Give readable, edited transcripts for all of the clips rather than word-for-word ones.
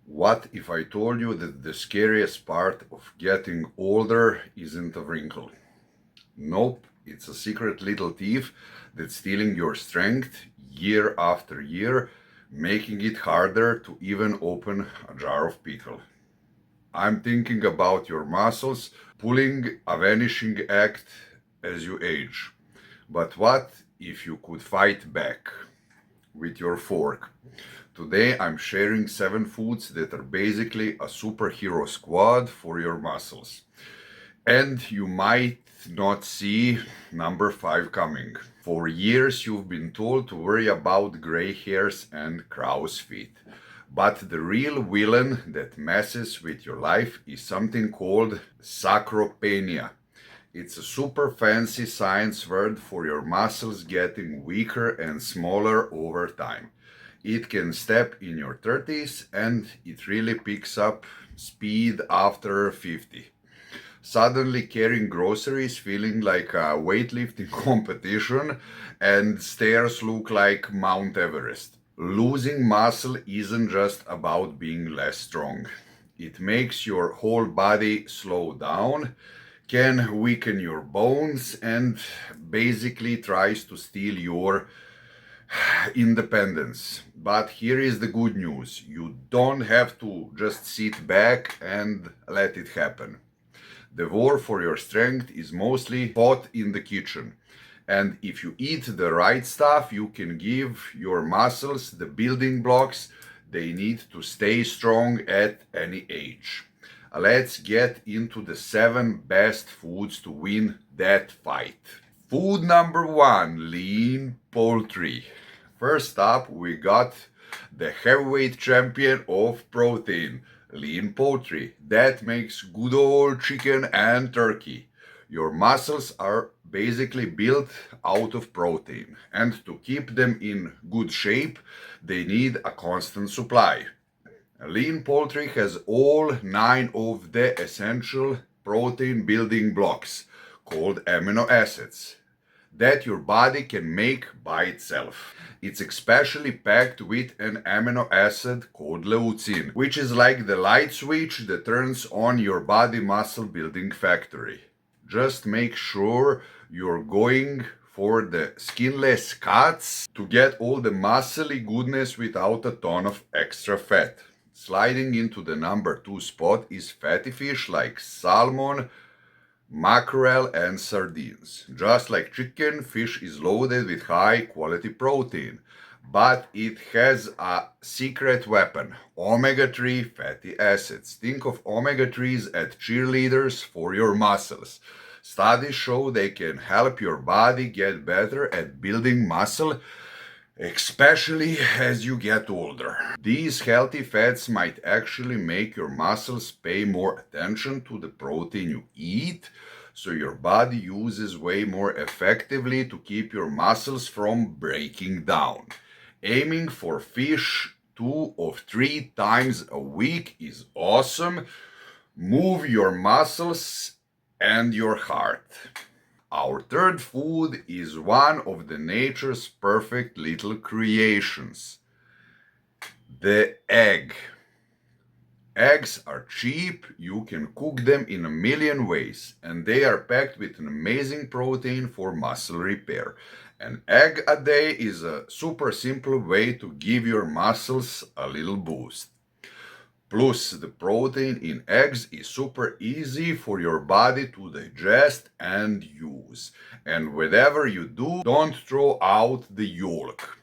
What if I told you that the scariest part of getting older isn't a wrinkle? Nope, it's a secret little thief that's stealing your strength year after year, making it harder to even open a jar of pickle. I'm thinking about your muscles pulling a vanishing act as you age. But what if you could fight back with your fork? Today I'm sharing 7 foods that are basically a superhero squad for your muscles. And you might not see number 5 coming. For years you've been told to worry about gray hairs and crow's feet. But the real villain that messes with your life is something called sarcopenia. It's a super fancy science word for your muscles getting weaker and smaller over time. It can step in your 30s and it really picks up speed after 50. Suddenly carrying groceries feeling like a weightlifting competition and stairs look like Mount Everest. Losing muscle isn't just about being less strong. It makes your whole body slow down, can weaken your bones, and basically tries to steal your independence. But here is the good news: you don't have to just sit back and let it happen. The war for your strength is mostly fought in the kitchen. And if you eat the right stuff, you can give your muscles the building blocks they need to stay strong at any age. Let's get into the 7 best foods to win that fight. Food number 1: lean poultry. First up, we got the heavyweight champion of protein, lean poultry. That makes good old chicken and turkey. Your muscles are basically built out of protein, and to keep them in good shape, they need a constant supply. Lean poultry has all 9 of the essential protein building blocks, called amino acids, that your body can make by itself. It's especially packed with an amino acid called leucine, which is like the light switch that turns on your body muscle building factory. Just make sure you're going for the skinless cuts to get all the muscly goodness without a ton of extra fat. Sliding into the number 2 spot is fatty fish like salmon, mackerel, and sardines. Just like chicken, fish is loaded with high quality protein, but it has a secret weapon: omega-3 fatty acids. Think of omega-3s as cheerleaders for your muscles. Studies show they can help your body get better at building muscle, especially as you get older. These healthy fats might actually make your muscles pay more attention to the protein you eat, so your body uses way more effectively to keep your muscles from breaking down. Aiming for fish 2 or 3 times a week is awesome. Move your muscles and your heart. Our third food is one of the nature's perfect little creations: the egg. Eggs are cheap, you can cook them in a million ways, and they are packed with an amazing protein for muscle repair. An egg a day is a super simple way to give your muscles a little boost. Plus, the protein in eggs is super easy for your body to digest and use. And whatever you do, don't throw out the yolk.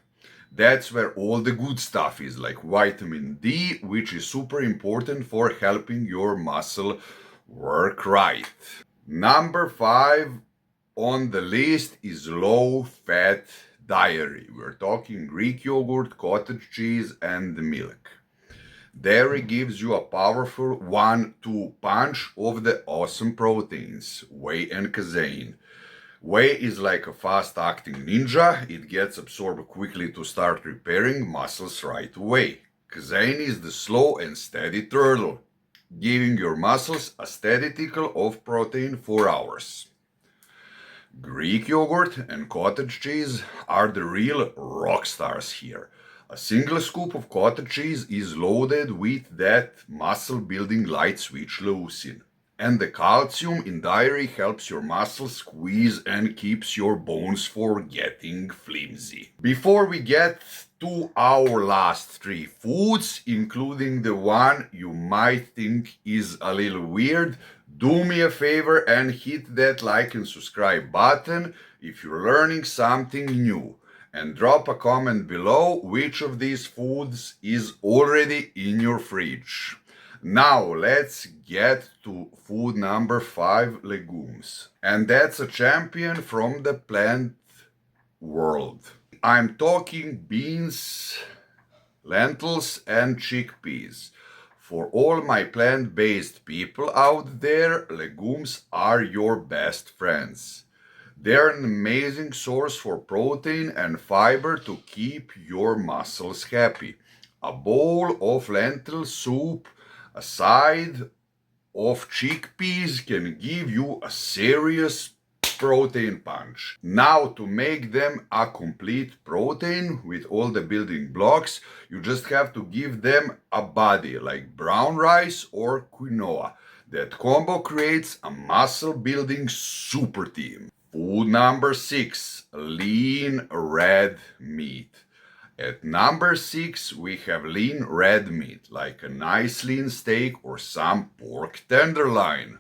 That's where all the good stuff is, like vitamin D, which is super important for helping your muscle work right. Number 5 on the list is low-fat dairy. We're talking Greek yogurt, cottage cheese, and milk. Dairy gives you a powerful 1-2 punch of the awesome proteins, whey and casein. Whey is like a fast-acting ninja. It gets absorbed quickly to start repairing muscles right away. Casein is the slow and steady turtle, giving your muscles a steady tickle of protein for hours. Greek yogurt and cottage cheese are the real rock stars here. A single scoop of cottage cheese is loaded with that muscle-building light switch leucine. And the calcium in dairy helps your muscles squeeze and keeps your bones from getting flimsy. Before we get to our last three foods, including the one you might think is a little weird, do me a favor and hit that like and subscribe button if you're learning something new. And drop a comment below which of these foods is already in your fridge. Now let's get to food number 5, legumes. And that's a champion from the plant world. I'm talking beans, lentils, and chickpeas. For all my plant-based people out there, legumes are your best friends. They're an amazing source for protein and fiber to keep your muscles happy. A bowl of lentil soup, a side of chickpeas can give you a serious protein punch. Now, to make them a complete protein with all the building blocks, you just have to give them a body like brown rice or quinoa. That combo creates a muscle building super team. Food number 6, lean red meat. At number 6, we have lean red meat, like a nice lean steak or some pork tenderloin.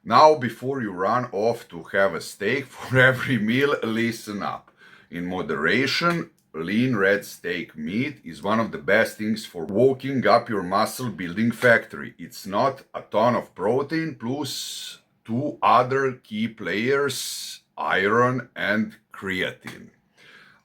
Now, before you run off to have a steak for every meal, listen up. In moderation, lean red steak meat is one of the best things for walking up your muscle building factory. It's not a ton of protein, plus two other key players, iron and creatine.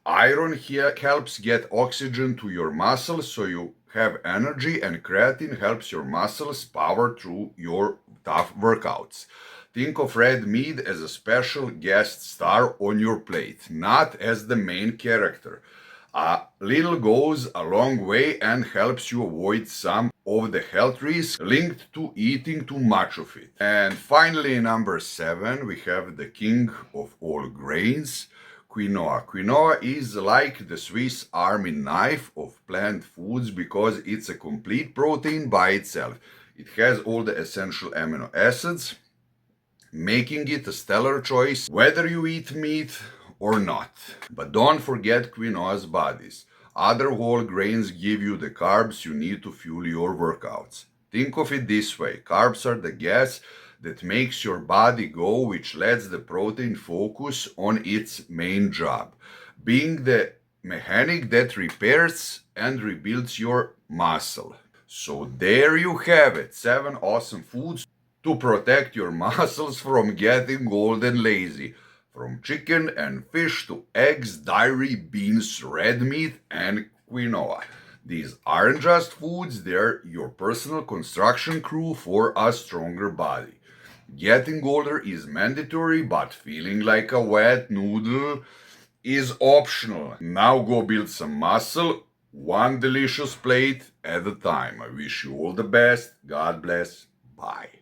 Iron here helps get oxygen to your muscles so you have energy, and creatine helps your muscles power through your tough workouts. Think of red meat as a special guest star on your plate, not as the main character. A little goes a long way and helps you avoid some of the health risks linked to eating too much of it. And finally, number 7, we have the king of all grains, quinoa. Quinoa is like the Swiss Army knife of plant foods because it's a complete protein by itself. It has all the essential amino acids, making it a stellar choice whether you eat meat or not. But don't forget quinoa's bodies. Other whole grains give you the carbs you need to fuel your workouts. Think of it this way: carbs are the gas that makes your body go, which lets the protein focus on its main job, being the mechanic that repairs and rebuilds your muscle. So there you have it, 7 awesome foods to protect your muscles from getting old and lazy. From chicken and fish to eggs, dairy, beans, red meat, and quinoa. These aren't just foods, they're your personal construction crew for a stronger body. Getting older is mandatory, but feeling like a wet noodle is optional. Now go build some muscle, one delicious plate at a time. I wish you all the best. God bless. Bye.